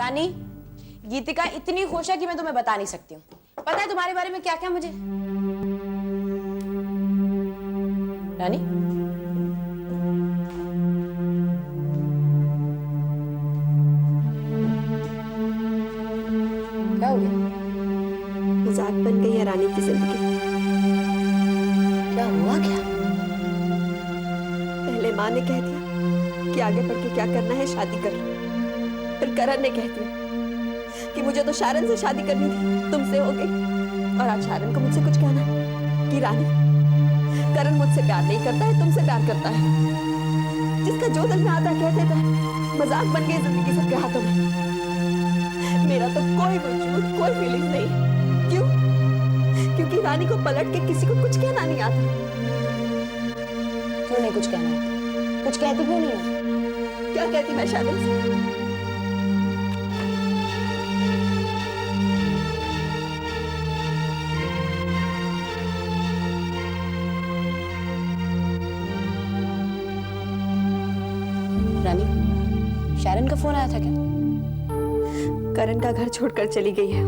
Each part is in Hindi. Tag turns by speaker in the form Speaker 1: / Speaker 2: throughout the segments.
Speaker 1: रानी, गीतिका इतनी खुश है कि मैं तुम्हें बता नहीं सकती हूँ। पता है तुम्हारे बारे में क्या क्या मुझे? रानी, क्या हो गया?
Speaker 2: मजाक बन गई है रानी की जिंदगी।
Speaker 1: क्या हुआ क्या?
Speaker 2: पहले माँ ने कह दिया कि आगे बढ़ के क्या करना है, शादी कर लो। फिर करण ने कह दिया कि मुझे तो शारन से शादी करनी थी, तुमसे हो गई। और आज शारन को मुझसे कुछ कहना है कि रानी, करण मुझसे प्यार नहीं करता है, तुमसे प्यार करता है। जिसका जो दिल में आता है कह देता है। मजाक बन गई जिंदगी सबके हाथों में। मेरा तो कोई वजूद, कोई फीलिंग नहीं है। क्यों? क्योंकि रानी को पलट के किसी को कुछ कहना नहीं आता।
Speaker 1: क्यों नहीं कुछ कहना आता? कुछ कहती क्यों नहीं है?
Speaker 2: क्या कहती मैं शारन से?
Speaker 1: रानी, शारन का फोन आया था क्या?
Speaker 2: करण का घर छोड़कर चली गई है।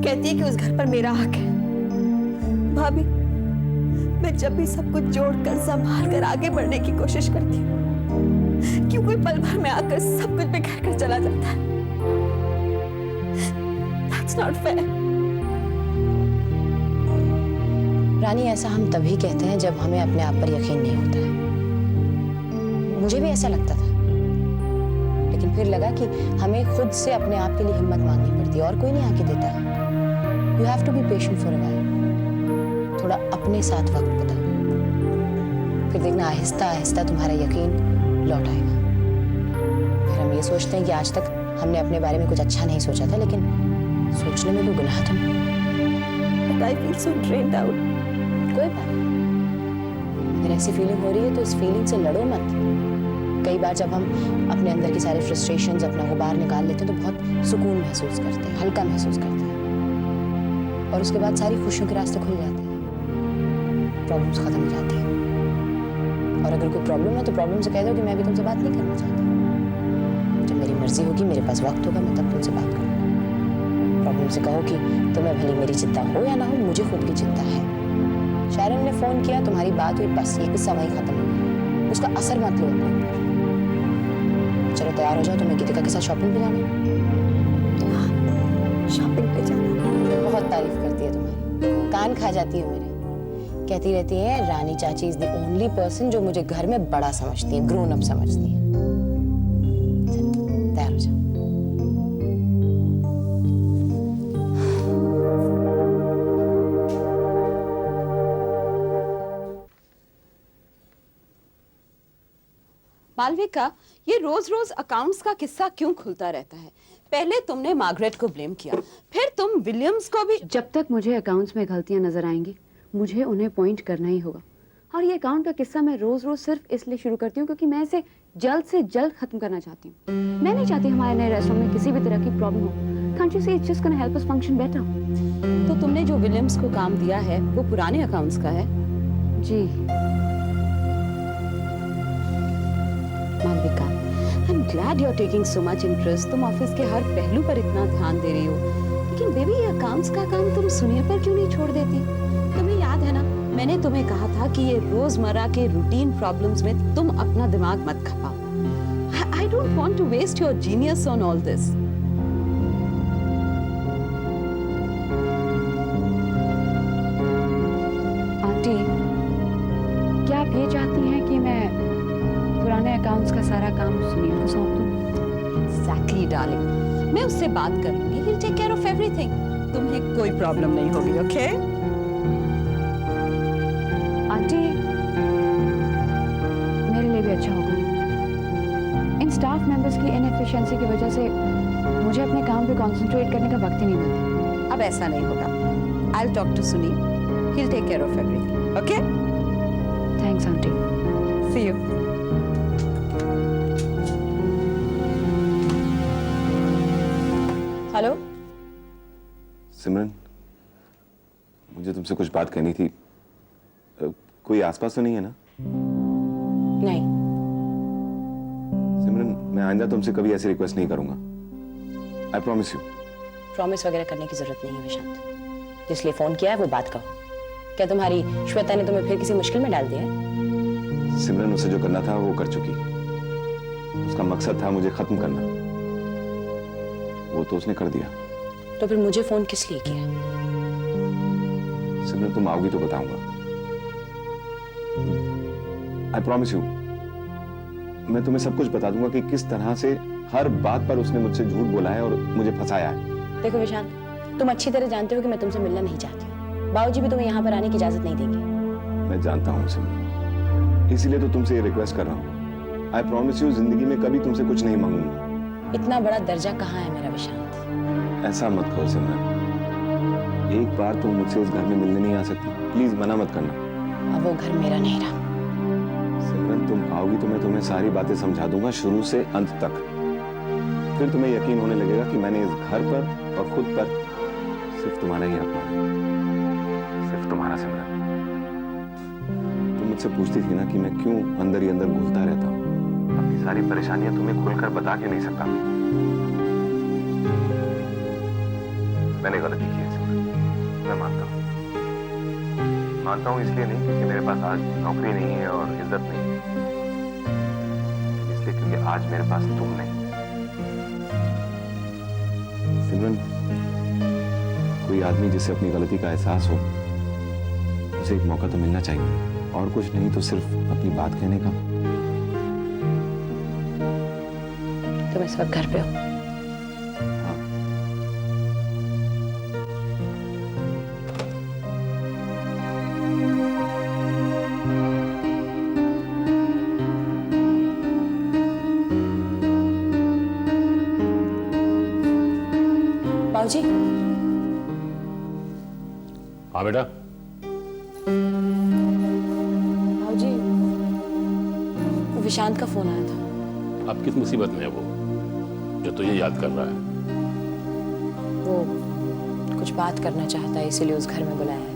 Speaker 2: कहती है कि उस घर पर मेरा हक है। भाभी, मैं जब भी सब कुछ जोड़कर संभाल कर आगे बढ़ने की कोशिश करती हूँ, क्यों कोई पल भर में आकर सब कुछ बिखेर कर चला जाता है। That's not fair.
Speaker 1: रानी, ऐसा हम तभी कहते हैं जब हमें अपने आप पर यकीन नहीं होता है। मुझे भी ऐसा लगता था, लेकिन फिर लगा कि हमें खुद से अपने आप के लिए हिम्मत मांगनी पड़ती है और कोई नहीं आके देता है। You have to be patient for a while. थोड़ा अपने साथ वक्त बिताओ, फिर देखना आहिस्ता आहिस्ता तुम्हारा यकीन लौट आएगा। फिर हम ये सोचते हैं कि आज तक हमने अपने बारे में कुछ अच्छा नहीं सोचा था, लेकिन सोचने में कोई गुनाह तो नहीं।
Speaker 2: But I feel so drained out.
Speaker 1: कोई बात नहीं, अगर ऐसी फीलिंग हो रही है तो इस फीलिंग से लड़ो मत। कई बार जब हम अपने अंदर की सारे फ्रस्ट्रेशंस, अपना गुबार निकाल लेते हैं तो बहुत सुकून महसूस करते हैं, हल्का महसूस करते हैं, और उसके बाद सारी खुशियों के रास्ते खुल जाते हैं, प्रॉब्लम्स खत्म हो जाती हैं। और अगर कोई प्रॉब्लम है तो प्रॉब्लम से कह दो कि मैं भी तुमसे बात नहीं करना चाहती। जब मेरी मर्जी होगी, मेरे पास वक्त होगा, मैं तब तुमसे बात करूँगी। प्रॉब्लम से कहो कि तुम्हें भले मेरी चिंता हो या ना हो, मुझे खुद की चिंता है। शारन ने फोन किया, तुम्हारी बात हुई, बस ये किस्सा वहीं खत्म हो गया। उसका असर मत लो अपने ऊपर। चलो तैयार हो जाओ, तुम्हें गीतिका के साथ शॉपिंग पे जाना है।
Speaker 2: शॉपिंग पे जाना।
Speaker 1: बहुत तारीफ करती है तुम्हारी, कान खा जाती है मेरे। कहती रहती है रानी चाची इज द ओनली पर्सन जो मुझे घर में बड़ा समझती है, ग्रोन अप समझती है। तैयार हो जाओ।
Speaker 3: मालविका, ये रोज रोज अकाउंट्स का किस्सा क्यों खुलता रहता है? पहले तुमने मार्गरेट को ब्लेम किया, फिर तुम विलियम्स को भी।
Speaker 4: जब तक मुझे अकाउंट्स में गलतियां नजर आएंगी, मुझे उन्हें पॉइंट करना ही होगा। और ये अकाउंट का किस्सा मैं रोज रोज सिर्फ इसलिए शुरू करती हूँ क्योंकि मैं इसे जल्द से जल्द खत्म करना चाहती हूँ। मैं नहीं चाहती हमारे नए रेस्टोरेंट में किसी भी तरह की प्रॉब्लम हो। Can't you see it's just gonna help us function better?
Speaker 3: तो तुमने जो विलियम्स को काम दिया है वो पुराने अकाउंट्स का है?
Speaker 4: जी
Speaker 3: Malvika, I am glad you are taking so much interest. तुम ऑफिस के हर पहलू पर इतना ध्यान दे रही हो, लेकिन बेबी ये अकाउंट्स का काम तुम सुनील पर क्यों नहीं छोड़ देती? तुम्हें याद है ना, मैंने तुम्हें कहा था कि ये रोजमर्रा के रूटीन प्रॉब्लम्स में तुम अपना दिमाग मत खपाओ। I don't want to waste your genius on all this.
Speaker 4: Aunty, क्या आप ये चाहती हैं कि मैं पुराने अकाउंट्स का सारा काम सुनील को सौंप दूं?
Speaker 3: Exactly, darling. मैं उससे बात कर लूंगी। He'll take care of everything. तुम्हें कोई प्रॉब्लम नहीं होगी, okay?
Speaker 4: आंटी, मेरे लिए भी अच्छा होगा। इन स्टाफ मेंबर्स की इनएफिशिएंसी की वजह से मुझे अपने काम पे कंसंट्रेट करने का वक्त ही नहीं मिलता।
Speaker 3: अब ऐसा नहीं होगा। I'll talk to Sunil. He'll take care of everything, okay?
Speaker 4: Thanks aunty.
Speaker 3: See you.
Speaker 1: Hello
Speaker 5: Simran, मुझे तुमसे कुछ बात करनी थी। कोई आसपास तो नहीं है ना?
Speaker 1: नहीं।
Speaker 5: सिमरन, मैं आइंदा तुमसे कभी ऐसी रिक्वेस्ट नहीं करूंगा। I promise you.
Speaker 1: प्रॉमिस वगैरह करने की जरूरत नहीं है विशांत। जिसलिए फोन किया है वो बात कहो। क्या तुम्हारी श्वेता ने तुम्हें फिर किसी मुश्किल में डाल दिया है?
Speaker 5: सिमरन उसे जो करना था वो कर चुकी। उसका मकसद था मुझे खत्म करना, वो तो उसने कर दिया।
Speaker 1: तो फिर मुझे फोन किस लिए किया?
Speaker 5: सिमरन तुम आओगी तो बताऊंगा। आई प्रॉमिस यू, मैं तुम्हें सब कुछ बता दूंगा कि किस तरह से हर बात पर उसने मुझसे झूठ बोला है और मुझे फंसाया है।
Speaker 1: देखो विशांत, तुम अच्छी तरह जानते हो कि मैं तुमसे मिलना नहीं चाहती हूँ। बाबूजी भी तुम्हें यहाँ पर आने की इजाजत नहीं देंगे।
Speaker 5: मैं जानता हूँ सिमरन, इसीलिए तो तुमसे ये रिक्वेस्ट कर रहा हूँ। आई प्रॉमिस यू, जिंदगी में कभी तुमसे कुछ नहीं मांगूंगा।
Speaker 1: इतना बड़ा दर्जा कहाँ है मेरा विशांत?
Speaker 5: ऐसा मत कहो सिमरन, एक बार तुम मुझसे इस घर में मिलने नहीं आ सकती? प्लीज मना मत करना।
Speaker 1: अब वो घर मेरा नहीं रहा।
Speaker 5: सिमरन तुम आओगी तो मैं तुम्हें सारी बातें समझा दूंगा, शुरू से अंत तक। फिर तुम्हें यकीन होने लगेगा कि मैंने इस घर पर और खुद पर सिर्फ तुम्हारा ही हक माना, सिर्फ तुम्हारा। सिमरन, तुम मुझसे पूछती थी ना कि मैं क्यों अंदर ही अंदर घुलता रहता हूँ। अपनी सारी परेशानियां तुम्हें खुलकर बता क्यों नहीं सकता? मैंने गलती की है सिमरन, मैं मानता हूँ इसलिए नहीं क्योंकि मेरे पास आज नौकरी नहीं है और इज्जत नहीं है, इसलिए क्योंकि आज मेरे पास तुम नहीं। सिमरन, कोई आदमी जिसे अपनी गलती का एहसास हो, उसे एक मौका तो मिलना चाहिए, और कुछ नहीं तो सिर्फ अपनी बात कहने का।
Speaker 1: तुम इस वक्त घर पे हो?
Speaker 5: हाँ।
Speaker 1: बाबूजी।
Speaker 6: हाँ बेटा।
Speaker 1: बाबूजी, वो विशांत का फोन आया था।
Speaker 6: अब किस मुसीबत में है वो जो तुझे याद कर रहा है?
Speaker 1: वो कुछ बात करना चाहता है, इसीलिए उस घर में बुलाया है।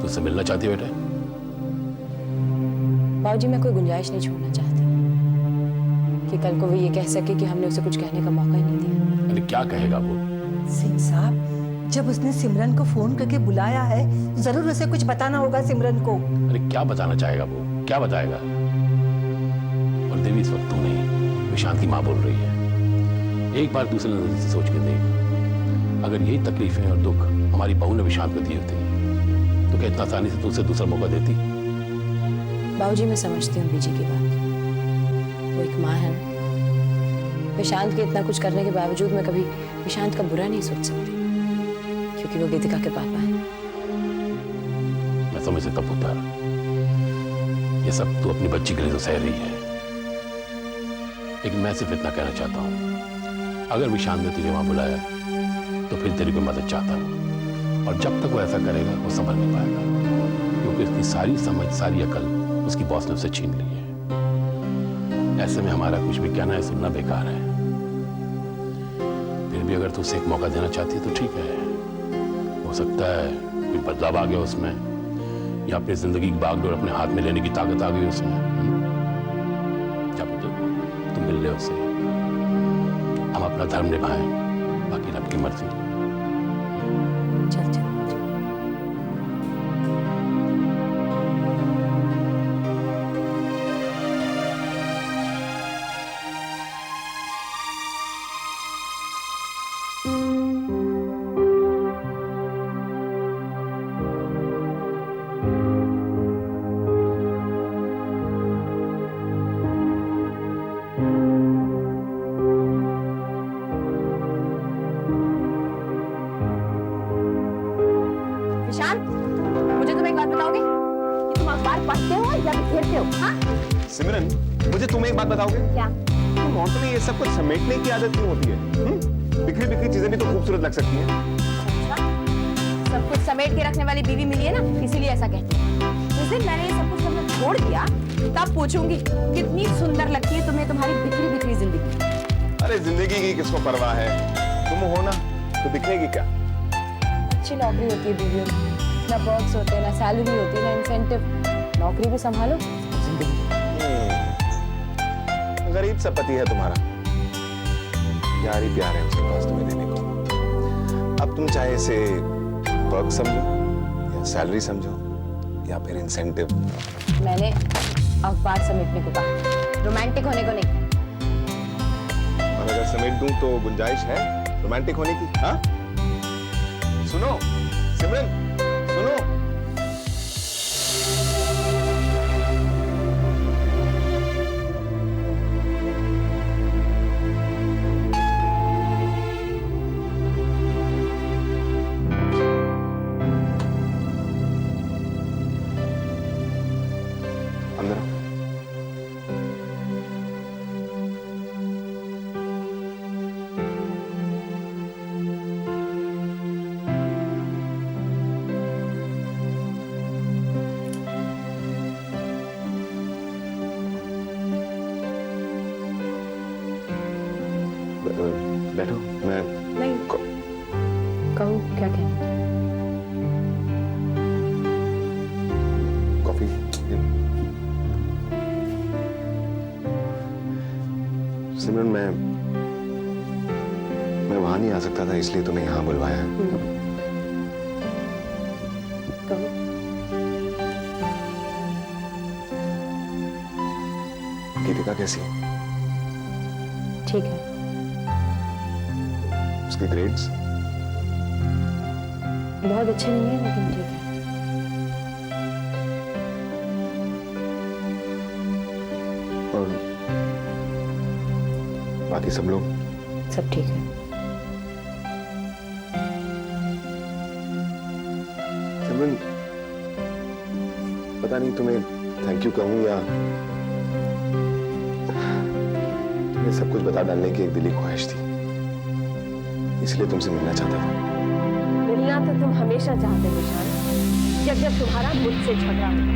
Speaker 6: तुझसे मिलना चाहती है बेटा?
Speaker 1: बाबूजी, मैं कोई गुंजाइश नहीं छोड़ना चाहती कि कल को वो ये कह सके कि हमने उसे कुछ कहने का मौका ही नहीं दिया।
Speaker 6: अरे क्या कहेगा वो?
Speaker 7: सिंह साहब, जब उसने सिमरन को फोन करके बुलाया है, जरूर उसे कुछ बताना होगा सिमरन को।
Speaker 6: अरे क्या बताना चाहेगा वो? क्या बताएगा? और देवी, इस वक्त तू नहीं, विशांत की माँ बोल रही है। एक बार दूसरे नजर से सोच के देख, अगर यही तकलीफें और दुख हमारी बहू ने विशांत को दिए होते तो क्या इतना आसानी से तुझसे दूसरा मौका देती?
Speaker 1: बाबूजी, मैं समझती हूँ बीजी की बात। वो एक माँ है ना। विशांत के इतना कुछ करने के बावजूद मैं कभी विशांत का बुरा नहीं सोच सकती, क्योंकि वो गीतिका के पापा हैं।
Speaker 6: मैं समझ सकता पुत्र, ये सब तू अपनी बच्ची के लिए तो सह रही है, लेकिन मैं सिर्फ इतना कहना चाहता हूँ, अगर विशांत ने तुझे वहां बुलाया तो फिर तेरी कोई मदद चाहता हूँ, और जब तक वो ऐसा करेगा वो संभल नहीं पाएगा, क्योंकि उसकी सारी समझ, सारी अकल उसकी बॉस ने उससे छीन ली है। ऐसे में हमारा कुछ भी कहना है सुनना बेकार है। फिर भी अगर तू उसे एक मौका देना चाहती है तो ठीक है। हो सकता है कोई बदलाव आ गया उसमें, या अपनी जिंदगी की बागडोर अपने हाथ में लेने की ताकत आ गई उसमें। क्या पुत्र, तुम मिल ले उससे, हम अपना धर्म निभाएं, बाकी रब की मर्जी।
Speaker 1: चल चल।
Speaker 3: विशांत, मुझे तुम एक बात बताओगे कि तुम अखबार पढ़ते हो या बिखेरते हो? हाँ?
Speaker 5: सिमरन, मुझे तुम एक बात बताओगे?
Speaker 3: क्या?
Speaker 5: तुम औरतों में ये सब कुछ समेटने की आदत क्यों होती है? बिखरी बिखरी चीजें भी तो खूबसूरत लग सकती हैं।
Speaker 3: अच्छा, सब कुछ समेट के रखने वाली बीवी मिली है ना, इसीलिए ऐसा कहती है। जिस दिन मैंने ये सब कुछ करना छोड़ दिया, तब पूछूंगी कितनी सुंदर लगती है तुम्हें तुम्हारी बिखरी बिखरी जिंदगी।
Speaker 5: अरे जिंदगी की किसको परवाह है? तुम हो ना तो दिखेगी क्या?
Speaker 1: अच्छी नौकरी होती है बीवियों की, ना पर्क्स होते हैं, ना सैलरी होती है, ना इंसेंटिव। नौकरी भी संभालो, जिंदगी।
Speaker 5: गरीब सा पति है तुम्हारा, प्यार ही प्यार है उसके पास तुम्हें देने को। अब तुम चाहे इसे वर्क समझो या सैलरी समझो या फिर इंसेंटिव।
Speaker 1: मैंने अखबार समेटने को कहा, रोमांटिक होने को नहीं।
Speaker 5: और अगर समेट दूं तो गुंजाइश है रोमांटिक होने की? हाँ, सुनो सिमरन, सुनो। अंदर आओ। बैठो, मैं
Speaker 1: नहीं, कहो क्या कहना।
Speaker 5: कॉफी। सिमरन, मैं वहां नहीं आ सकता था, इसलिए तुम्हें यहाँ बुलवाया है।
Speaker 1: कहो।
Speaker 5: गीतिका कैसी है?
Speaker 1: ठीक है।
Speaker 5: उसके ग्रेड्स?
Speaker 1: बहुत अच्छे नहीं है लेकिन ठीक है।
Speaker 5: और बाकी सब लोग?
Speaker 1: सब ठीक है।
Speaker 5: सिमरन, पता नहीं तुम्हें थैंक यू कहूं या तुम्हें सब कुछ बता डालने की एक दिली ख्वाहिश थी, इसलिए तुमसे मिलना चाहता था।
Speaker 2: मिलना तो तुम हमेशा चाहते हो विशाल। जब जब तुम्हारा मुझसे झगड़ा होता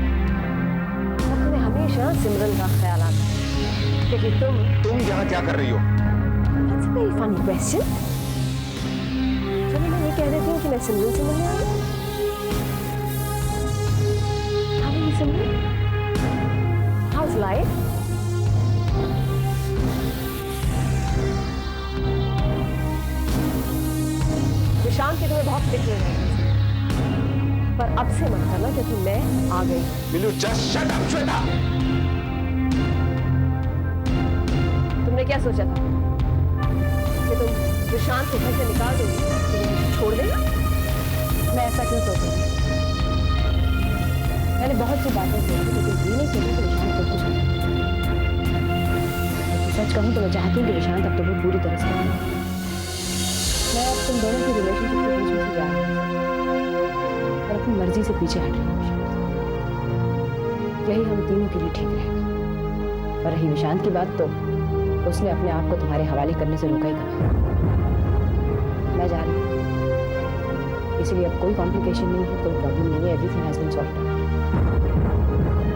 Speaker 2: तब तुम्हें हमेशा सिमरन का ख्याल आता है, क्योंकि तुम
Speaker 5: यहाँ क्या कर रही हो?
Speaker 2: That's a very funny question. चलो मैं ये कह देती हूँ कि मैं सिमरन से मिलने आई हूँ। How are you, Simran? How's life? विशाल की तुम्हें बहुत फिक्र है, पर अब से मत करना क्योंकि मैं आ गई।
Speaker 5: Will you just shut up, Shweta?
Speaker 2: तुमने क्या सोचा था कि तुम विशाल को घर से निकाल दोगी, तुम्हें छोड़ देगा?
Speaker 1: मैं ऐसा क्यों सोचूं? मैंने बहुत सी बातें सोची लेकिन ये नहीं सोचा कि विशांत को कुछ सच कहूं तो मैं चाहती हूँ कि विशांत अब तुम्हें पूरी तरह से माने। मैं अब तुम दोनों की रिलेशनशिप के बीच में से जा रही हूँ और अपनी मर्जी से पीछे हट रही हूँ विशांत। यही हम तीनों के लिए ठीक रहेगा। और रही विशांत की बात, तो उसने अपने आप को तुम्हारे हवाले करने से रोका ही कहा। मैं जा रही हूँ, इसलिए अब कोई कॉम्प्लिकेशन नहीं है, कोई प्रॉब्लम नहीं है, एवरीथिंग हैज बीन सॉल्व्ड।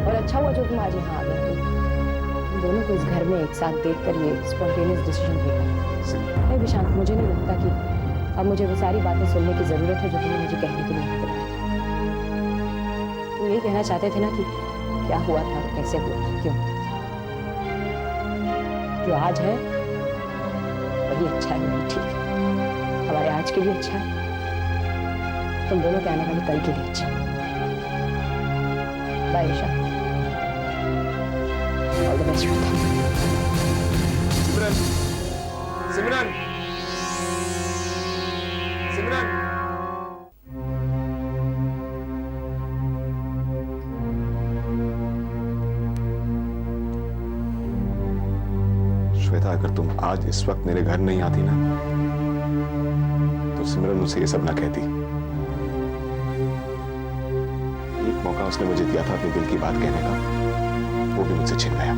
Speaker 1: और अच्छा हुआ जो तुम आज यहाँ आ गए। तुम दोनों को इस घर में एक साथ देखकर ये स्पॉन्टेनियस डिसीजन लेना। नहीं विशांत, मुझे नहीं लगता कि अब मुझे वो सारी बातें सुनने की जरूरत है जो तुमने मुझे कहने के लिए बुलाया था। तुम यही कहना चाहते थे ना कि क्या हुआ था, कैसे हुआ था, क्यों? जो आज है वही अच्छा है, वही ठीक है। हमारे आज के लिए अच्छा है, तुम दोनों के आने वाले कल के लिए अच्छा है। Bye Vishal, all the best.
Speaker 5: Simran, Simran, Simran. Shweta, अगर तुम आज इस वक्त मेरे घर नहीं आती ना, तो सिमरन मुझसे ये सब ना कहती। एक मौका उसने मुझे दिया था अपने दिल की बात कहने का, वो भी मुझसे छिन गया।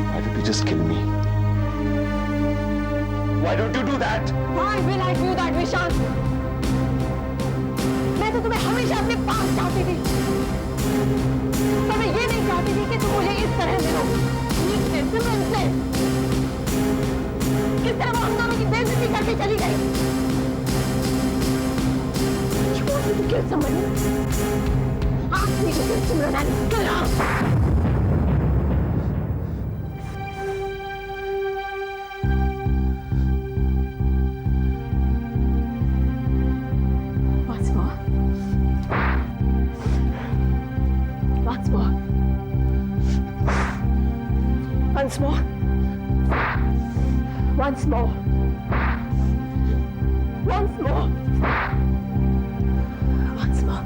Speaker 5: Why did you just kill me? Why don't you do that?
Speaker 2: Why will I do that, विशाल? मैं तो तुम्हें हमेशा अपने पास चाहती थी, पर मैं ये नहीं चाहती थी कि तुम मुझे इस तरह मिलो। सिमरन से किस तरह वो हम दोनों की बेइज्जती करके चली गई। छोड़ दो, क्यों समझ आखिरी को सिमरन Once more. Once more. Once more. Once more. Once more.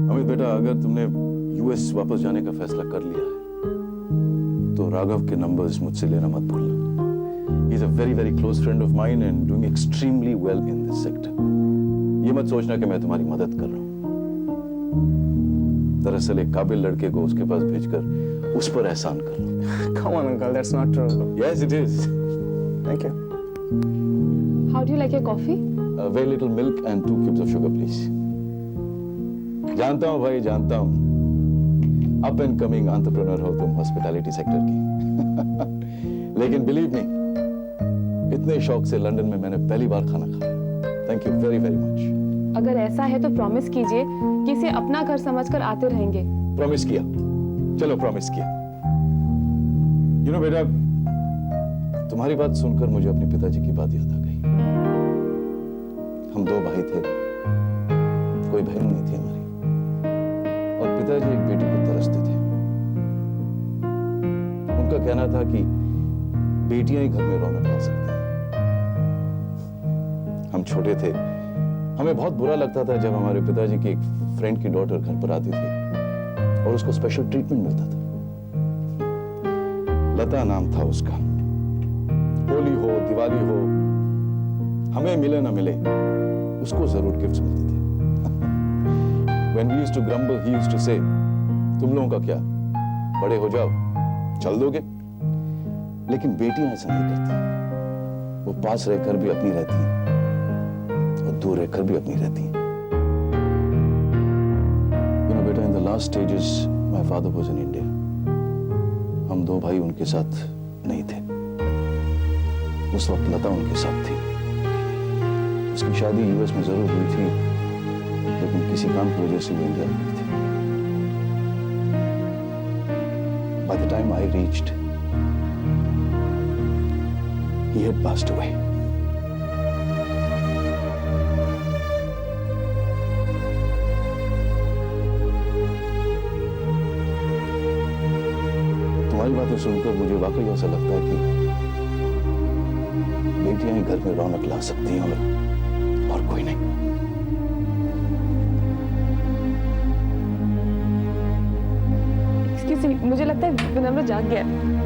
Speaker 5: Amit बेटा, अगर तुमने यूएस वापस जाने का फैसला कर लिया है तो राघव के नंबर्स मुझसे लेना मत भूलना। He is a very very close friend of mine and doing extremely well in this sector. ये मत सोचना कि मैं तुम्हारी मदद कर रहा हूं। दरअसल एक काबिल लड़के को उसके पास भेजकर उस पर एहसान कर रहा
Speaker 8: Come on, uncle, that's not true.
Speaker 5: हूं। Yes, it is.
Speaker 8: Thank you.
Speaker 4: How do you like your coffee?
Speaker 5: A very little milk and 2 cubes of sugar, please. जानता हूं भाई, जानता हूं अप एंड कमिंग एंटरप्रेन्योर हो तुम हॉस्पिटैलिटी सेक्टर की। लेकिन बिलीव मी, इतने शौक से लंदन में मैंने पहली बार खाना खाया। Thank you very very much.
Speaker 9: अगर ऐसा है तो प्रॉमिस कीजिए कि इसे अपना घर समझकर आते रहेंगे।
Speaker 5: प्रॉमिस किया, चलो प्रॉमिस किया। यू नो बेटा, तुम्हारी बात सुनकर मुझे अपने पिताजी की बात याद आ गई। हम 2 भाई थे, कोई बहन नहीं थी हमारी, और पिताजी एक बेटी को तरसते थे। उनका कहना था कि बेटियां ही घर में रौनक ला सकती हैं। हम छोटे थे, हमें बहुत बुरा लगता था जब हमारे पिताजी की एक फ्रेंड की डॉटर घर पर आती थी और उसको स्पेशल ट्रीटमेंट मिलता था। लता नाम था उसका। होली हो, दिवाली हो, हमें मिले ना मिले, उसको जरूर गिफ्ट्स मिलते थे। When we used to grumble, he used to say, तुम लोगों का क्या, बड़े हो जाओ, चल दोगे? लेकिन बेटियां ऐसा नहीं करती। वो पास रहकर भी अपनी रहती हैं और दूर रहकर भी अपनी रहती हैं। You know, बेटा, in the last stages, my father was in India. हम 2 भाई उनके साथ नहीं थे। उस वक्त लता उनके साथ थी। उसकी शादी यूएस में जरूर हुई थी, लेकिन किसी काम की वजह से वो इंडिया में थी। By the time I reached, he had passed away. तुम्हारी बातें सुनकर मुझे वाकई ऐसा लगता है कि बेटियां ही घर में रौनक ला सकती हैं और कोई नहीं।
Speaker 9: मुझे लगता है विनम्र जाग गया है।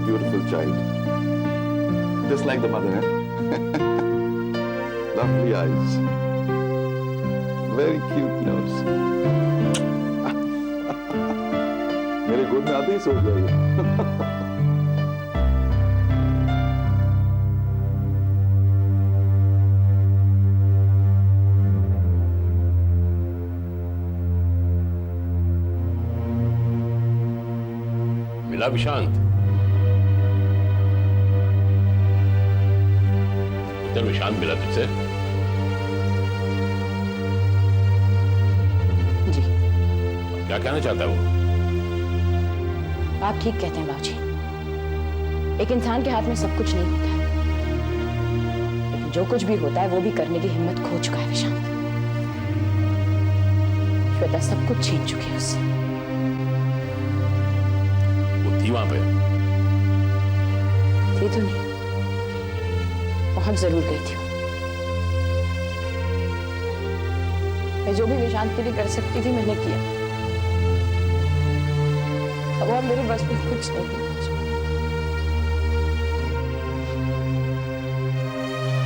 Speaker 5: Beautiful child, just like the mother, eh? Lovely eyes, very cute nose. मेरे गोद में आते ही सो गया।
Speaker 6: मिला विशांत? विशांत मिला तुझसे?
Speaker 1: जी।
Speaker 6: क्या क्या कहना चाहता है वो?
Speaker 1: आप ठीक कहते हैं बाबूजी। एक इंसान के हाथ में सब कुछ नहीं होता है, लेकिन जो कुछ भी होता है वो भी करने की हिम्मत खो चुका है विशांत। श्वेता सब कुछ छीन चुकी है उससे।
Speaker 6: वो थी वहां पे?
Speaker 1: थी तो नहीं, बहुत जरूर गई थी वो। मैं जो भी विशांत के लिए कर सकती थी मैंने किया। अब और मेरे बस में कुछ नहीं है।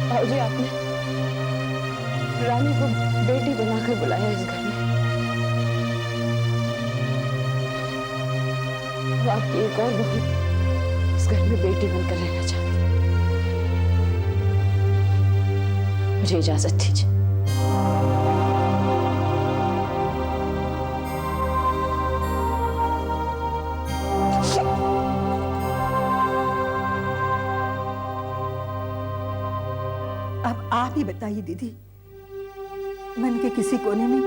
Speaker 1: भाऊजी आपने रानी को बेटी बनाकर बुलाया इस घर में। अब आपकी एक और बहू इस घर में बेटी बनकर रहना चाहती है। मुझे इजाजत दीजिए।
Speaker 7: अब आप ही बताइए दीदी, मन के किसी कोने में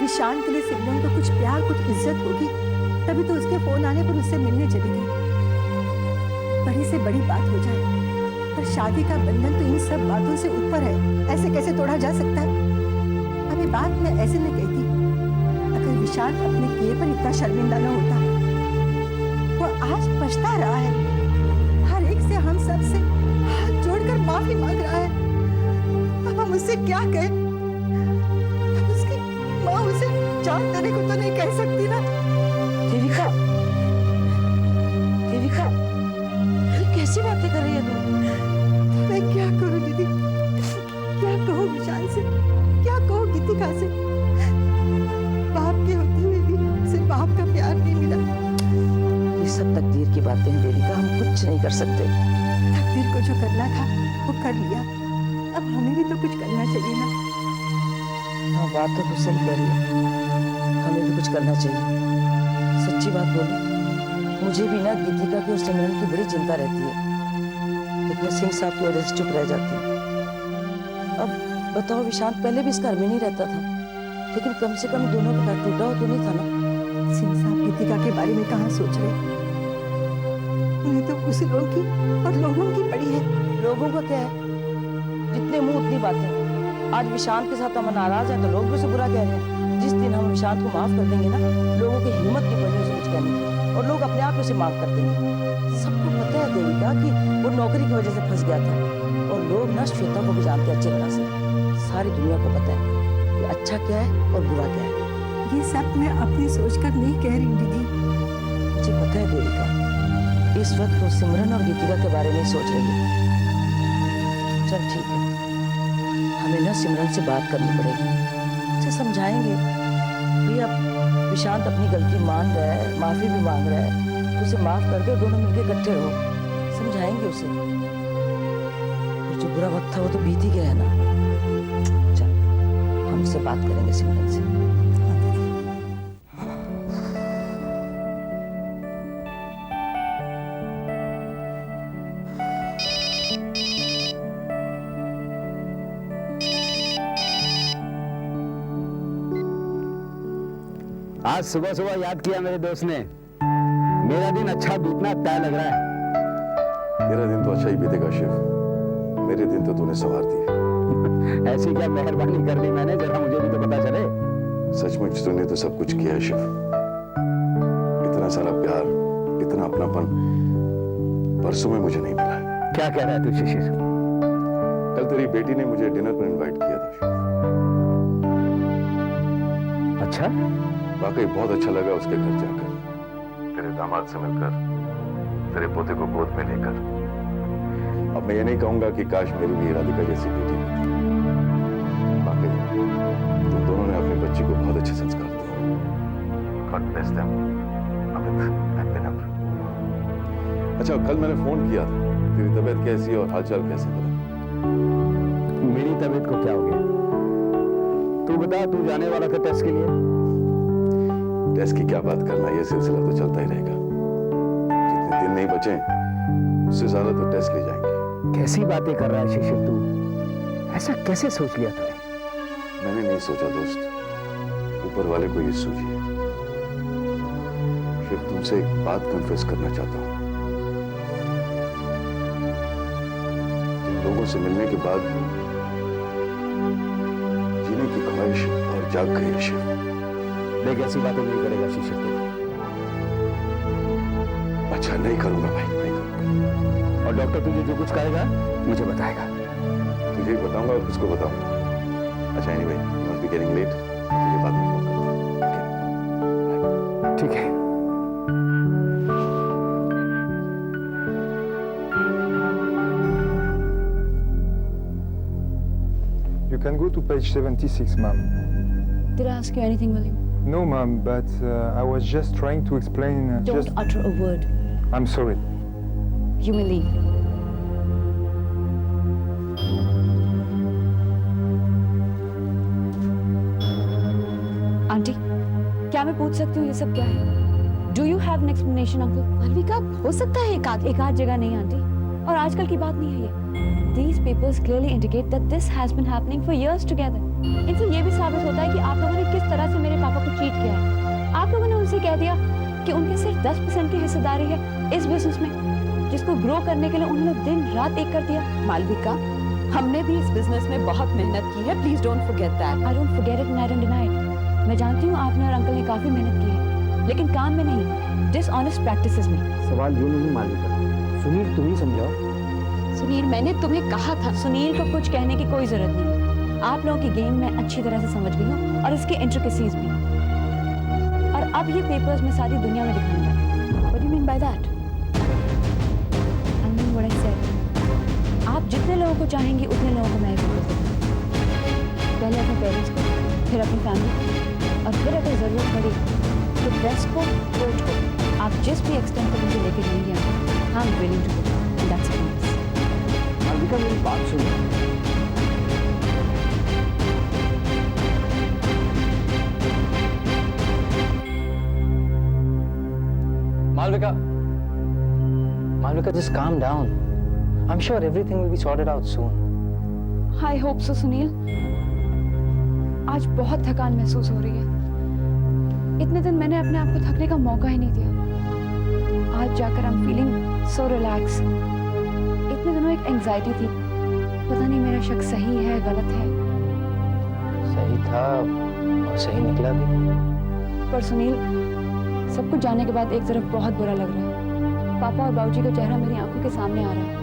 Speaker 7: विशांत के लिए सिमरन को कुछ प्यार, कुछ इज्जत होगी, तभी तो उसके फोन आने पर उससे मिलने चली गई। बड़ी से बड़ी बात हो जाए, पर शादी का बंधन तो इन सब बातों से ऊपर है। ऐसे कैसे तोड़ा जा सकता है? अभी बात मैं ऐसे नहीं कहती। अगर विशांत अपने किए पर इतना शर्मिंदा न होता, वो आज पछता रहा है। हर एक से, हम सब से हाथ जोड़कर माफी मांग रहा है। अब हम उससे क्या कहें? उसकी माँ उसे जान देने को तो नहीं कह सकती ना।
Speaker 1: देविका, देविका, ये कैसी बातें कर रही है तू?
Speaker 7: मैं क्या करूं दीदी? क्या कहूं विशाल से? क्या कहूं गीतिका से? बाप के होते हुए भी उसे बाप का प्यार नहीं मिला।
Speaker 10: ये सब तकदीर की बातें हैं देविका, हम कुछ नहीं कर सकते।
Speaker 7: तकदीर को जो करना था वो कर लिया, अब हमें भी तो कुछ करना चाहिए ना।
Speaker 10: हाँ, बात तो कुछ सही कह रही है, हमें भी कुछ करना चाहिए। सच्ची बात बोलूं, मुझे भी ना गीतिका की और सिमरन की बड़ी चिंता रहती है, लेकिन मैं सिंह साहब की वजह से चुप रह जाती हूँ। अब बताओ, विशांत पहले भी इस घर में नहीं रहता था, लेकिन कम से कम दोनों का घर टूटा हो तो नहीं था ना।
Speaker 7: सिंह साहब गीतिका के बारे में कहाँ सोच रहे? उन्हें तो उस लोगों की और लोगों की पड़ी है।
Speaker 10: लोगों का क्या है? जितने मुंह उतनी बातें। आज विशांत के साथ हम नाराज हैं तो लोग भी उसे बुरा कह रहे हैं। जिस दिन हम विशांत को माफ कर देंगे ना, लोगों की हिम्मत नहीं पड़नी उसे कुछ कहने की, और लोग अपने आप उसे माफ कर देंगे। सबको पता है देविका कि वो नौकरी की वजह से फंस गया था, और लोग ना श्वेता को भी जानते हैं अच्छी तरह से। सारी दुनिया को पता है कि अच्छा क्या है और बुरा क्या है।
Speaker 7: ये सब मैं अपनी सोच कर नहीं कह रही हूँ दीदी।
Speaker 10: मुझे पता है देविका, इस वक्त तो सिमरन और गीतिका के बारे में सोच रही है। चल ठीक है, हमें ना सिमरन से बात करनी पड़ेगी, उसे समझाएंगे कि अब विशांत अपनी गलती मान रहा है, माफी भी मांग रहा है, तो उसे माफ कर दो, दोनों मिलकर इकट्ठे रहो। समझाएंगे उसे। और जो बुरा वक्त था वो तो बीत ही गया है ना। चल, हम उससे बात करेंगे सिमरन से।
Speaker 11: आज सुबह सुबह याद किया मेरे दोस्त ने। मेरा दिन अच्छा बीतना तय लग रहा है।
Speaker 5: तेरा दिन तो अच्छा ही बीतेगा शिव, मेरे दिन तो तूने संवार दिए।
Speaker 11: ऐसी क्या मेहरबानी कर दी मैंने, जरा मुझे भी तो पता चले।
Speaker 5: सचमुच तूने तो सब कुछ किया है शिव। इतना सारा प्यार, इतना अपनापन परसों में मुझे नहीं मिला है।
Speaker 11: क्या कह रहा है तू शिशिर?
Speaker 5: कल तेरी बेटी ने मुझे डिनर पर इनवाइट किया था शिव।
Speaker 11: अच्छा,
Speaker 5: वाकई बहुत अच्छा लगा उसके घर जाकर, तेरे दामाद से मिलकर, तेरे पोते को गोद में लेकर। अब मैं ये नहीं कहूंगा कि काश मेरी भी राधिका जैसी बेटी होती। वाकई तुम दोनों ने अपने बच्ची को बहुत अच्छे संस्कार दिए। God bless them, Amit and विनम्र। अच्छा, कल मैंने फोन किया था, तेरी तबीयत कैसी है और हालचाल कैसे बता?
Speaker 11: मेरी तबीयत को क्या हो गया? तू बता, तू जाने वाला था टेस्ट के लिए।
Speaker 5: टेस्ट की क्या बात करना, ये सिलसिला तो चलता ही रहेगा। जितने दिन नहीं बचे उससे ज्यादा तो टेस्ट ले जाएंगे।
Speaker 11: कैसी बातें कर रहा है शिशिर तू? ऐसा कैसे सोच लिया तूने?
Speaker 5: मैंने नहीं सोचा दोस्त, ऊपर वाले को ये सूझी है। शिव, तुमसे एक बात कन्फेस करना चाहता हूं। तुम लोगों से मिलने के बाद जीने की ख्वाहिश और जाग गई है शिव।
Speaker 11: देख, ऐसी बातें नहीं करेगा शिशिर तो।
Speaker 5: अच्छा, नहीं करूंगा भाई, नहीं करूंगा।
Speaker 11: और डॉक्टर तुझे जो कुछ कहेगा मुझे बताएगा।
Speaker 5: तुझे ही बताऊंगा और किसको बताऊंगा। अच्छा, anyway, you must be getting late. तुझे बाद में फोन करता हूं।
Speaker 11: ठीक है।
Speaker 12: You can go to page 76, ma'am.
Speaker 1: Did I ask you anything, William?
Speaker 12: No, ma'am, but I was just trying to explain.
Speaker 1: Don't utter a word.
Speaker 12: I'm sorry.
Speaker 1: You may leave.
Speaker 4: Aunty, क्या मैं पूछ सकती हूँ ये सब क्या है? Do you have an explanation uncle? Malavika, हो सकता है एक आध जगह नहीं आंटी, और आजकल की बात नहीं है ये। These papers clearly indicate that this has been happening for years together. इनसे ये भी साबित होता है कि आप लोगों ने किस तरह से मेरे पापा को चीट किया है। आप लोगों ने उनसे कह दिया कि उनके सिर्फ 10% की हिस्सेदारी है इस बिजनेस में, जिसको ग्रो करने के लिए उन्होंने दिन रात एक कर दिया।
Speaker 3: मालविका, हमने भी इस बिजनेस में बहुत मेहनत की है, please don't forget that.
Speaker 4: I don't forget it and I don't deny it. मैं जानती हूँ आपने और अंकल ने काफी मेहनत की है, लेकिन काम में नहीं, डिसऑनेस्ट प्रैक्टिसेस में।
Speaker 11: सवाल ये नहीं मालविका, सुनील तुम ही समझाओ।
Speaker 4: सुनील, मैंने तुम्हें कहा था सुनील को कुछ कहने की कोई जरूरत नहीं है। आप लोगों की गेम मैं अच्छी तरह से समझ गई हूँ और इसके इंट्रिकेसीज भी। और अब ये पेपर्स मैं सारी दुनिया में दिखाऊंगा। What do you mean by that? I mean what I said. आप जितने लोगों को चाहेंगी उतने लोगों को मैं पेपर्स दूंगा। पहले अपने पेरेंट्स को, फिर अपनी फैमिली, और फिर अगर जरूरत पड़ी तो प्रेस को, कोर्ट को। आप जिस भी एक्सटेंट पर मुझे लेके जाएंगे, I am willing to go, and that's a promise.
Speaker 11: Malavika, मेरी बात सुनो।
Speaker 8: Malvika, Malvika, just calm down. I'm sure everything will be sorted out soon.
Speaker 4: I hope so, Sunil. आज बहुत थकान महसूस हो रही है। इतने दिन मैंने अपने आप को थकने का मौका ही नहीं दिया। आज जाकर I'm feeling so relaxed। इतने दिनों एक एंजाइटी थी, पता नहीं मेरा शक सही है गलत है।
Speaker 8: सही था और सही निकला भी।
Speaker 4: पर सुनील, सब कुछ जानने के बाद एक तरफ बहुत बुरा लग रहा है। पापा और बाबूजी का चेहरा मेरी आंखों के सामने आ रहा है,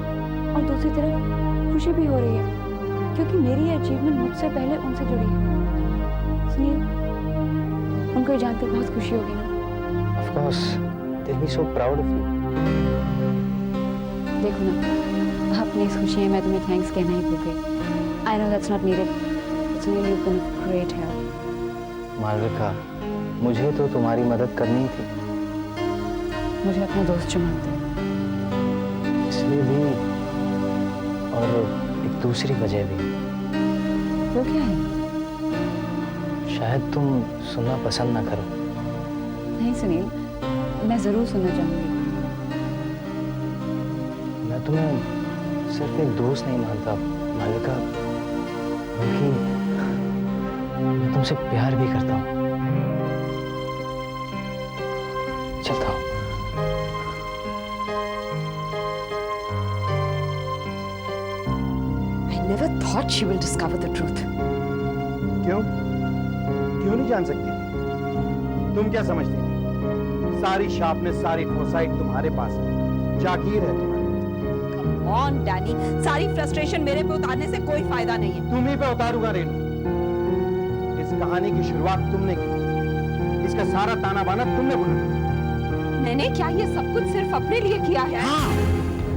Speaker 4: और दूसरी तरफ खुशी भी हो रही है, क्योंकि मेरी ये अचीवमेंट मुझसे पहले उनसे जुड़ी है। सुनील, उनको ये जानकर बहुत खुशी होगी ना?
Speaker 8: Of course, they'll be so proud of you.
Speaker 4: देखो ना, अपनी इस खुशी में मैं तुम्हें थैंक्स कहना ही भूल गई। I know that's not needed. Sunil, you've been a great help.
Speaker 8: Malvika, मुझे तो तुम्हारी मदद करनी ही थी।
Speaker 4: मुझे अपना दोस्त चुनते
Speaker 8: इसलिए भी, और एक दूसरी वजह भी।
Speaker 4: वो क्या है?
Speaker 8: शायद तुम सुनना पसंद ना करो।
Speaker 4: नहीं सुनील, मैं जरूर सुनना चाहूंगी।
Speaker 8: मैं तुम्हें सिर्फ एक दोस्त नहीं मानता मालविका, बल्कि मैं तुमसे प्यार भी करता हूँ। चलता हूँ।
Speaker 3: I never thought she will discover the truth.
Speaker 11: क्यों? क्यों नहीं जान सकती थी? तुम क्या समझती थी? सारी शार्पनेस, सारी फोरसाइट तुम्हारे पास है। जागीर है तुम्हारी।
Speaker 3: Come on, Danny. सारी फ्रस्ट्रेशन मेरे पे उतारने से कोई फायदा नहीं है।
Speaker 11: तुम ही पे उतारूंगा रेनू। इस कहानी की शुरुआत तुमने की, इसका सारा ताना बाना तुमने बुना।
Speaker 3: मैंने क्या ये सब कुछ सिर्फ अपने लिए किया है?
Speaker 11: हाँ,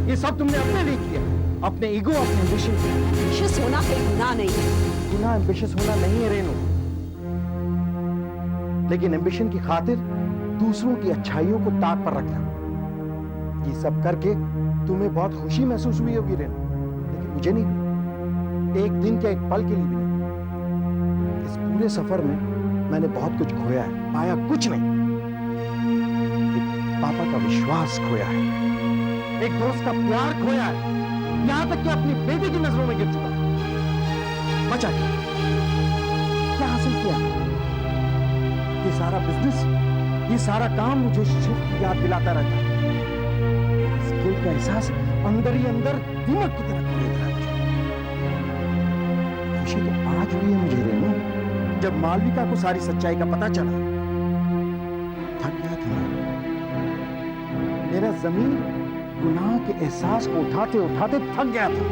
Speaker 11: ये सब तुमने अपने लिए किया, अपने ईगो, अपने एम्बिशन के लिए।
Speaker 3: एम्बिशियस होना कोई गुनाह नहीं है।
Speaker 11: गुनाह एम्बिशियस होना नहीं है रेनू, लेकिन एम्बिशन की खातिर दूसरों की अच्छाइयों को ताक पर रखना। ये सब करके तुम्हें बहुत खुशी महसूस हुई होगी रेनू, लेकिन मुझे नहीं हुई। एक दिन क्या, एक पल के लिए भी नहीं। इस पूरे सफर में मैंने बहुत कुछ खोया है, पाया कुछ नहीं। एक पापा का विश्वास खोया है, एक दोस्त का प्यार खोया है, यहां तक कि अपनी बेटी की नजरों में गिर चुका। बचा क्या हासिल किया? ये सारा बिजनेस, ये ये सारा काम मुझे शिव की याद दिलाता रहता है। इस गिल्ट का एहसास अंदर ही अंदर दीमक की तरह खरीद रहा है मुझे। खुशी तो आज हुई है मुझे रेनू, जब मालविका को सारी सच्चाई का पता चला। थक गया था मैं। मेरा जमीन गुनाह के एहसास को उठाते उठाते थक गया था।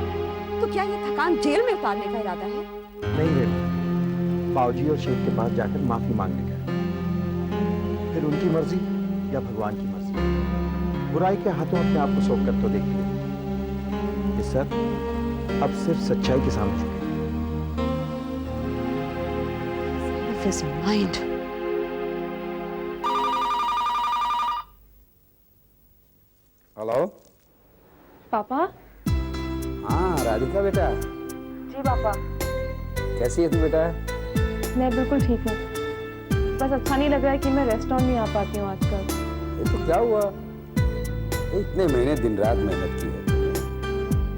Speaker 2: तो क्या ये थकान जेल में उतारने का इरादा है?
Speaker 11: नहीं रेनू, बाबूजी और शेख के पास जाकर माफी मांगने गया, फिर उनकी मर्जी या भगवान की मर्जी। बुराई के हाथों अपने आप को सौंप कर तो देख लिया। ये सब अब सिर्फ सच्चाई के सामने झुके।
Speaker 1: Mind
Speaker 13: hello.
Speaker 9: पापा।
Speaker 13: हाँ राधिका बेटा।
Speaker 9: जी पापा।
Speaker 13: कैसी है तू बेटा?
Speaker 9: मैं बिल्कुल ठीक हूँ, बस अच्छा नहीं लग रहा है कि मैं रेस्टोरेंट नहीं आ पाती हूँ आजकल।
Speaker 13: ये तो क्या हुआ? इतने महीने दिन रात मेहनत की है।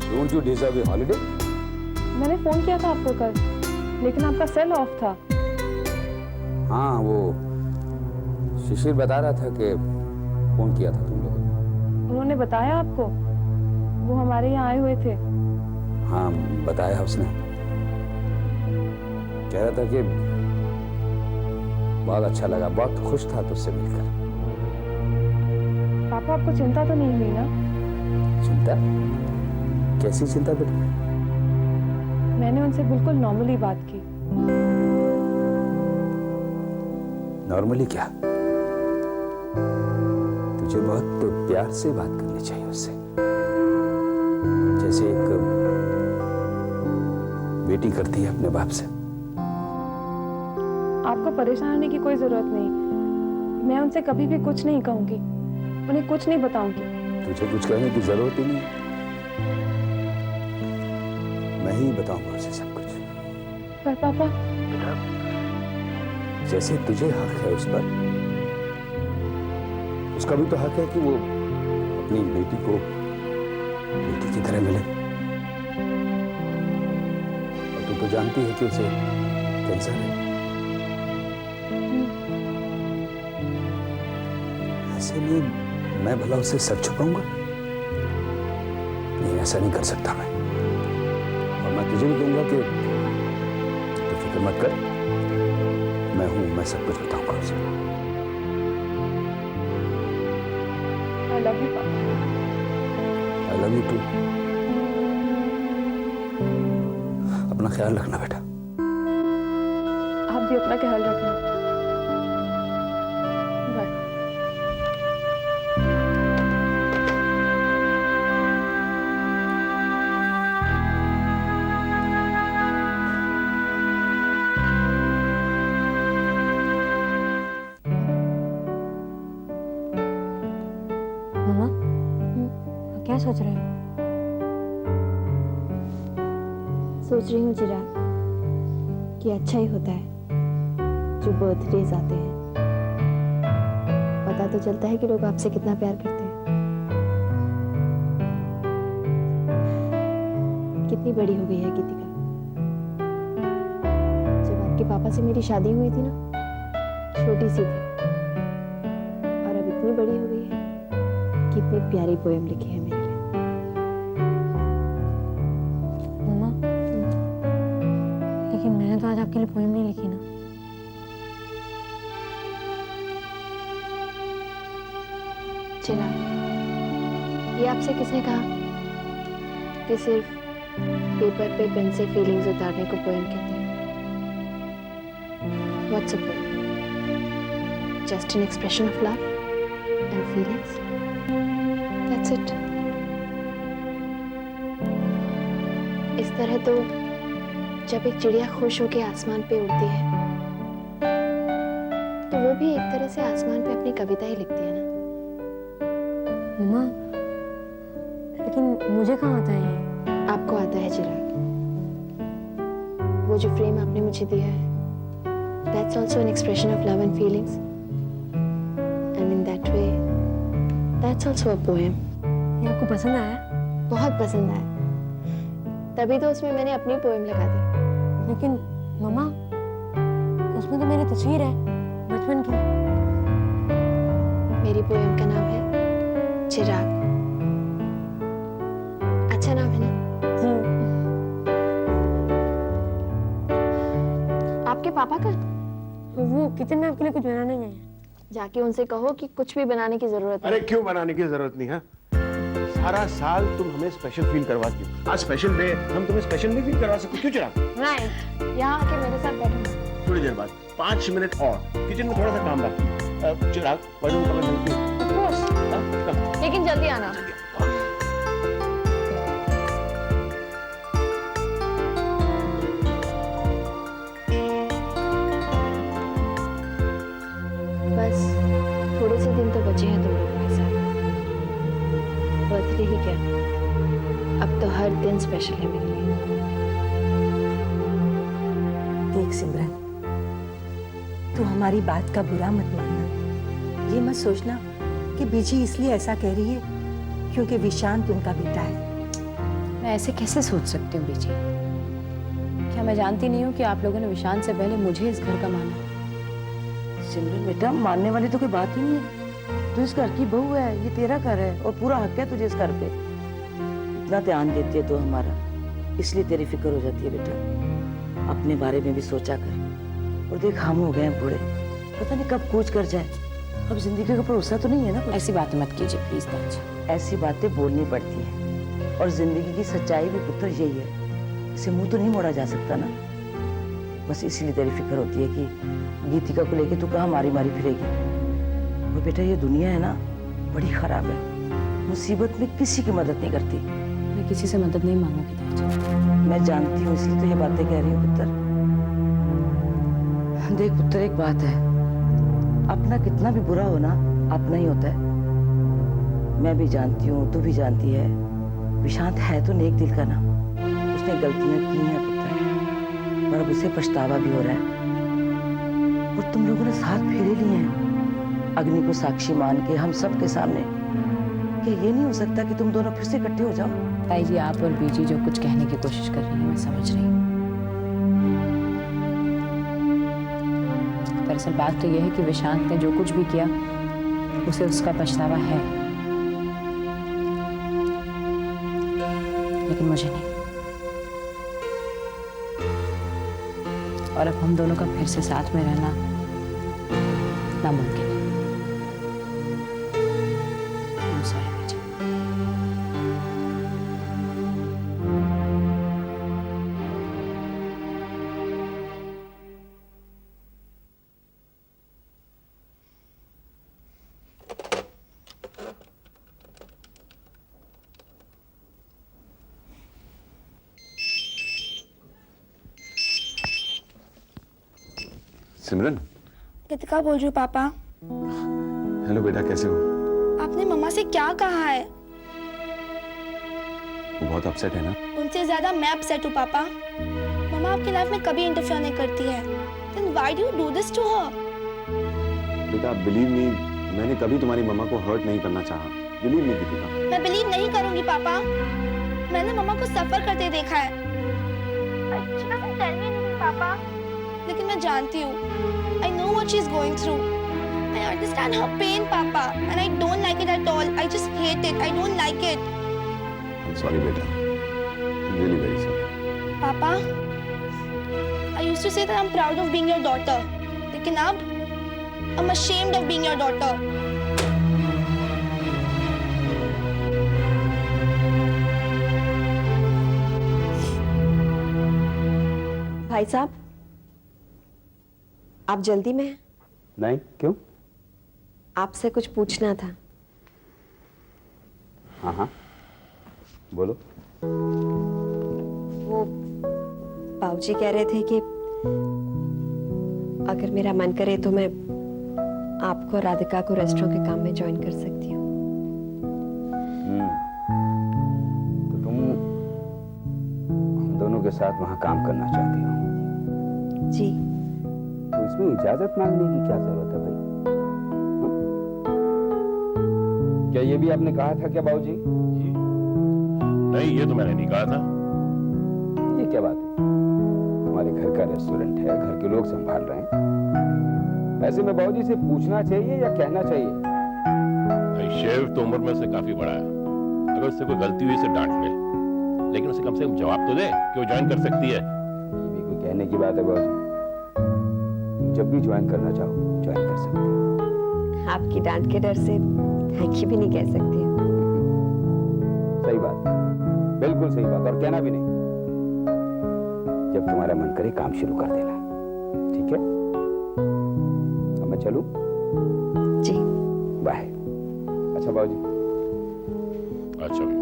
Speaker 13: Don't you deserve A holiday?
Speaker 9: मैंने फोन किया था आपको कल, लेकिन आपका सेल ऑफ था।
Speaker 13: हाँ वो शिशिर बता रहा था कि फोन किया था तुम लोगों ने।
Speaker 9: उन्होंने बताया आपको? वो हमारे यहाँ आए हुए थे।
Speaker 13: हाँ बताया उसने, कह रहा था कि बहुत अच्छा लगा, बहुत खुश था तुझसे मिलकर।
Speaker 9: पापा आपको चिंता तो नहीं हुई ना?
Speaker 13: चिंता? कैसी चिंता बेटा?
Speaker 9: मैंने उनसे बिल्कुल नॉर्मली बात की।
Speaker 13: नॉर्मली क्या? तुझे बहुत प्यार से बात करनी चाहिए उससे, जैसे एक बेटी करती है अपने बाप से।
Speaker 9: आपको परेशान होने की कोई जरूरत नहीं, मैं उनसे कभी भी कुछ नहीं कहूंगी, उन्हें कुछ नहीं बताऊंगी।
Speaker 13: तुझे कुछ कहने की जरूरत ही नहीं, मैं ही बताऊंगा उसे सब कुछ।
Speaker 9: पर पापा
Speaker 13: बेटा, जैसे तुझे हक है उस पर, उसका भी तो हक है कि वो अपनी बेटी को बेटी की तरह मिले। और तू तो जानती है कि उसे कैंसर है। ऐसे में मैं भला उसे सच छुपाऊंगा? नहीं, ऐसा नहीं कर सकता मैं। और मैं तुझे भी कहूंगा कि तू फिक्र मत कर, मैं हूं, मैं सब कुछ बताऊंगा उसे।
Speaker 9: आई लव यू पापा।
Speaker 13: I love you too. अपना ख्याल रखना बेटा।
Speaker 9: आप भी अपना ख्याल रखना। बाय।
Speaker 2: मम्मा, क्या सोच रहे हो? सोच रही हूँ चिराग कि अच्छा ही होता है जो बर्थडेज आते हैं। पता तो चलता है कि लोग आपसे कितना प्यार करते हैं। कितनी बड़ी हो गई है गीतिका। जब आपके पापा से मेरी शादी हुई थी ना, छोटी सी थी, और अब इतनी बड़ी हो गई है। कितनी प्यारी पोएम लिखी है मेरे लिए। मम्मा, लेकिन मैंने तो आज आपके लिए पोएम नहीं लिखी ना।
Speaker 1: चिराग, ये आपसे किसने कहा कि सिर्फ पेपर पे पेन से फीलिंग्स उतारने को पोएम कहते हैं? What's a poem? Just an expression of love and feelings. That's it. इस तरह तो जब एक चिड़िया खुश होकर आसमान पे उड़ती है, तो वो भी एक तरह से आसमान पे अपनी कविता ही लिखती है ना।
Speaker 2: मम्मा, लेकिन मुझे कहाँ आता है?
Speaker 1: आपको आता है चिराग। वो जो फ्रेम आपने मुझे दिया है, that's also an expression of love and feelings. And in that way, that's also a poem.
Speaker 2: ये आपको पसंद आया?
Speaker 1: बहुत पसंद आया, तभी तो उसमें मैंने अपनी पोएम लगा दी।
Speaker 2: लेकिन मम्मा, उसमें तो मेरी तस्वीर है बचपन की।
Speaker 1: पोएम का नाम है चिराग। अच्छा नाम है ना? आपके पापा का?
Speaker 9: वो किचन में आपके लिए कुछ बनाने गए हैं।
Speaker 1: जाके उनसे कहो कि कुछ भी बनाने की जरूरत
Speaker 11: अरे क्यों बनाने की जरूरत नहीं है? सारा साल तुम हमें स्पेशल फील करवाती हो, आज स्पेशल डे, हम तुम्हें स्पेशल नहीं फील करवा सकते। क्यों चिराग?
Speaker 1: नहीं, यहाँ आके मेरे साथ बैठो।
Speaker 11: थोड़ी देर बाद 5 मिनट और, किचन में थोड़ा सा काम बाकी है। चिराग वजन कम जल्दी।
Speaker 1: लेकिन जल्दी आना। बस थोड़े से दिन तो बचे हैं तुम लोगों के साथ। बर्थडे ही क्या, अब तो हर दिन स्पेशल है मेरे लिए।
Speaker 7: देख सिमरन, तू हमारी बात का बुरा मत मानना। ये मत सोचना कि बीजी इसलिए ऐसा कह रही है क्योंकि विशांत उनका बेटा है।
Speaker 1: मैं ऐसे कैसे सोच सकती हूँ बीजी? क्या मैं जानती नहीं हूँ कि आप लोगों ने विशांत से पहले मुझे इस घर का माना?
Speaker 10: सिमरन बेटा, मानने वाली तो कोई बात ही नहीं है। तू इस घर की बहू है, ये तेरा घर है और पूरा हक है तुझे इस घर पे। इतना ध्यान देती है तो हमारा, इसलिए तेरी फिक्र हो जाती है बेटा। अपने बारे में भी सोचा कर। और देख, हम हो गए हैं बूढ़े, पता नहीं कब कूच कर जाए। अब जिंदगी का भरोसा तो नहीं है ना कुछ।
Speaker 1: ऐसी बातें मत कीजिए प्लीज दादी।
Speaker 10: ऐसी बातें बोलनी पड़ती हैं और जिंदगी की सच्चाई भी पुत्र यही है, इसे मुंह तो नहीं मोड़ा जा सकता ना। बस इसीलिए तेरी फिक्र होती है कि गीतिका को लेके तू कहाँ मारी मारी फिरेगी। वो बेटा, ये दुनिया है ना, बड़ी खराब है। मुसीबत में किसी की मदद नहीं करती।
Speaker 1: मैं किसी से मदद नहीं मांगूंगी दादी।
Speaker 10: मैं जानती हूँ, इसलिए तो ये बातें कह रही हूँ पुत्र। देख पुत्र, एक बात है, अपना कितना भी बुरा हो ना, अपना ही होता है। मैं भी जानती हूँ, तू भी जानती है, विशांत है तो नेक दिल का ना। उसने गलतियां की हैं पुत्र, पर अब उसे पछतावा भी हो रहा है। और तुम लोगों ने साथ फेरे लिए हैं, अग्नि को साक्षी मान के हम सब के सामने। क्या ये नहीं हो सकता कि तुम दोनों फिर से इकट्ठे हो जाओ?
Speaker 1: ताई जी, आप और बीजी जो कुछ कहने की कोशिश कर रही हैं, मैं समझ रही हूँ। दरअसल बात तो यह है कि विशांत ने जो कुछ भी किया उसे उसका पछतावा है, लेकिन मुझे नहीं। और अब हम दोनों का फिर से साथ में रहना नामुमकिन है। I'm sorry, बेटी।
Speaker 5: सिमरन।
Speaker 14: गीतिका बोल रही हूँ पापा।
Speaker 5: हेलो बेटा, कैसे हो?
Speaker 14: आपने मम्मा से क्या कहा है?
Speaker 5: वो बहुत अपसेट है ना?
Speaker 14: उनसे ज्यादा मैं अपसेट हूँ पापा। मम्मा आपकी लाइफ में कभी इंटरफेयर नहीं करती है। Then why do you do this to her?
Speaker 5: बेटा बिलीव मी, मैंने कभी तुम्हारी मम्मा को हर्ट नहीं करना चाहा। बिलीव मी गीतिका।
Speaker 14: मैं बिलीव नहीं करूंगी पापा। मैंने मम्मा को सफर करते देखा है। She doesn't tell me anything, पापा। लेकिन मैं जानती हूँ। I know what she's going through. I understand her pain, Papa, and I don't like it at all. I just hate it. I don't like it.
Speaker 5: I'm sorry बेटा, I'm really very sorry.
Speaker 14: Papa, I used to say that I'm proud of being your daughter. लेकिन अब I'm ashamed of being your daughter.
Speaker 2: भाई साहब, आप जल्दी में हैं?
Speaker 13: नहीं, क्यों?
Speaker 2: आपसे कुछ पूछना था।
Speaker 13: हाँ हाँ, बोलो।
Speaker 2: वो बाबूजी कह रहे थे कि अगर मेरा मन करे तो मैं आपको राधिका को रेस्टोरेंट के काम में ज्वाइन कर सकती हूँ।
Speaker 13: तो तुम हम दोनों के साथ वहाँ काम करना चाहती हो?
Speaker 2: जी।
Speaker 13: तो इसमें इजाजत मांगने की क्या जरूरत है भाई? क्या ये भी आपने कहा था क्या बाबूजी?
Speaker 6: नहीं, ये तो मैंने नहीं कहा था।
Speaker 13: ये क्या बात है? हमारे घर का रेस्टोरेंट है, घर के लोग संभाल रहे हैं। ऐसे में बाबूजी से पूछना चाहिए या कहना चाहिए?
Speaker 6: भाई शिव तो उम्र में से काफी बड़ा है, अगर उससे कोई गलती हुई उसे डांट ले, लेकिन उसे कम से कम जवाब तो दे कि वो ज्वाइन कर सकती है।
Speaker 13: ये भी कोई कहने की बात है बाबूजी, तुम जब भी ज्वाइन करना चाहो ज्वाइन कर सकते हो।
Speaker 2: आपकी डांट के डर से थैंक यू भी नहीं कह सकती।
Speaker 13: सही बात, बिल्कुल सही बात, और कहना भी नहीं। जब तुम्हारा मन करे काम शुरू कर देना, ठीक है? अब मैं चलूं?
Speaker 2: जी
Speaker 13: बाय। अच्छा बाबूजी।
Speaker 6: अच्छा भी।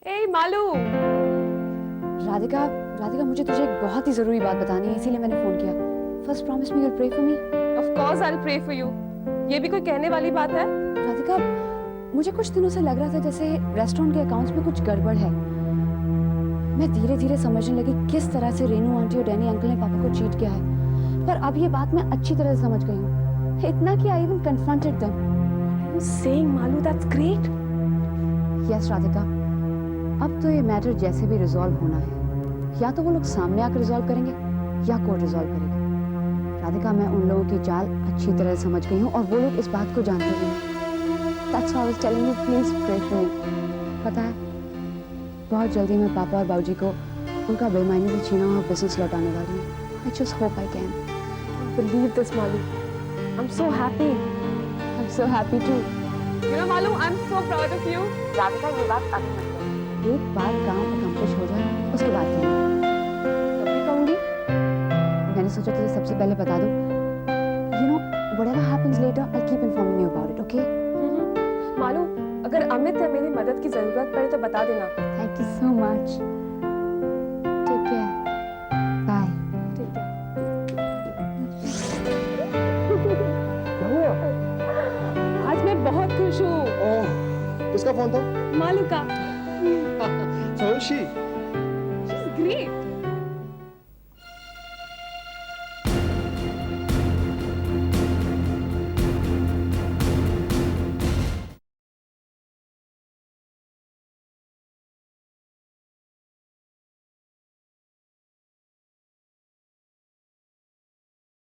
Speaker 9: ए मालू,
Speaker 4: राधिका, राधिका मुझे तुझे एक बहुत ही जरूरी बात बतानी है, इसीलिए मैंने फोन किया। First promise me, you will pray for me.
Speaker 9: Of course I will pray for you. ये भी कोई कहने वाली बात है?
Speaker 4: राधिका, मुझे कुछ दिनों से लग रहा था जैसे रेस्टोरेंट के अकाउंट्स में कुछ गड़बड़ है। मैं धीरे धीरे समझने लगी किस तरह से रेनू आंटी और डैनी अंकल ने पापा को चीट किया है, पर अब ये बात मैं अच्छी तरह से समझ गई हूँ। इतना कि I even confronted them.
Speaker 9: You saying Malu that's great.
Speaker 4: Yes Radhika, अब तो ये मैटर जैसे भी रिजॉल्व होना है, या तो वो लोग सामने आकर रिजॉल्व करेंगे या कोर्ट रिजॉल्व करेगा। राधिका, मैं उन लोगों की चाल अच्छी तरह से समझ गई हूँ और वो लोग इस बात को जानते भी हैं। That's why I was telling you, please pray for me. पता है, बहुत जल्दी मैं पापा और बाबूजी को उनका बेईमानी से छीना हुआ बिजनेस लौटाने वाली हूँ। I just hope I can.
Speaker 9: Believe this, Malu. I'm so happy.
Speaker 4: I'm so happy too.
Speaker 9: You know, Malu, I'm so proud of you.
Speaker 4: Radhika, ये बात अभी मत करो। एक बार काम अकम्प्लिश हो जाए उसके बाद करूँगी।
Speaker 9: कभी कहूँगी?
Speaker 4: मैंने सोचा तुझे सबसे पहले बता दूँ। You know, whatever happens later, I'll keep informing you about it, okay?
Speaker 9: Malu, अगर अमित या मेरी मदद की जरूरत पड़े तो बता देना।
Speaker 4: Thank you so much. Take care. Bye.
Speaker 9: ठीक है। आज मैं बहुत खुश हूँ।
Speaker 11: ओह, किसका फोन था?
Speaker 9: मालू का।
Speaker 11: So is she?
Speaker 9: She's great.